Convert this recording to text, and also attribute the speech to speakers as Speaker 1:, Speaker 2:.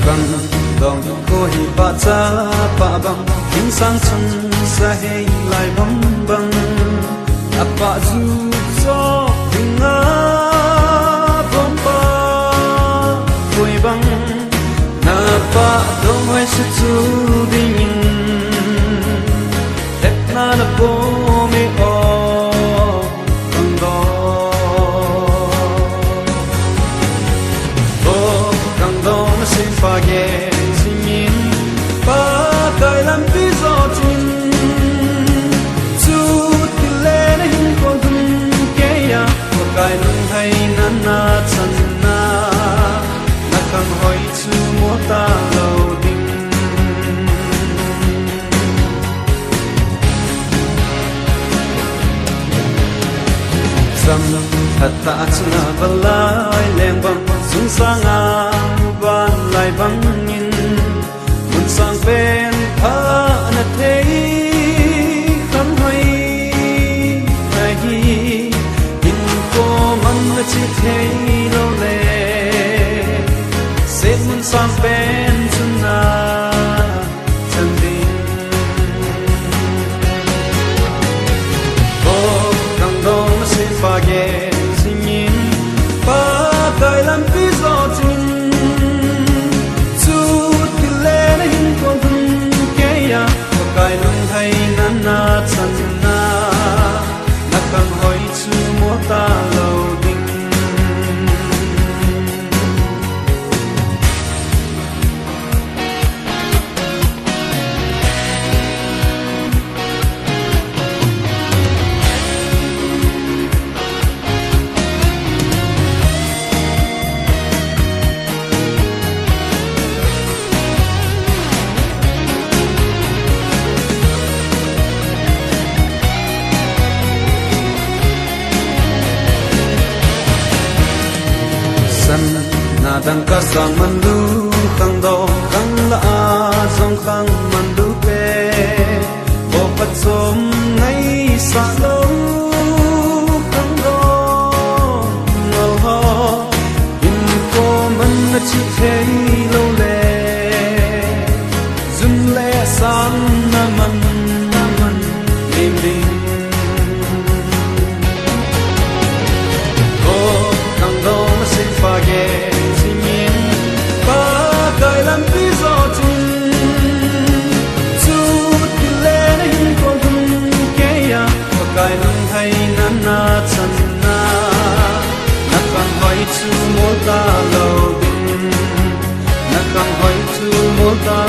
Speaker 1: bang dong ko hi pa cha pa bang king sang chang sa hey lai bam bang apa zu so dinga bom pa koi bang na pa dong hai su chu ding let na na po me o bang do o bang do na sin pa ge sin yin pa kai lam pi zo chin chu ti le na hin ko dum ke ya ko kai nung hai na na chan na na kam hoi chu mo ta lo ding sam hatta chna balai leng bang sung sang a ban lai bang in mun sang pen tha na thei kham hoi ai hi in ko man na chi thei lo le se mun sang pen chuna chan din o kang dong na se pa ge sing in pa kai lam pi zo chin chu ti le na hin ko dum ke ya ko kai nung hai na na chan na na kang hoi chu mo ta lo ding na dang ka sang man du kang do kang la a song kang man du pe bo pat som ngai sa lo kang do ngol ho in ko man na chi thei lo le zum le san na man lim lim ko kang do na sin pa ge kai lam pi zo chin chu ti le na hin ko dum ke ya ko kai nung hai na na chan na na kan hoi chu mo ta lo ding na kan hoi chu mo ta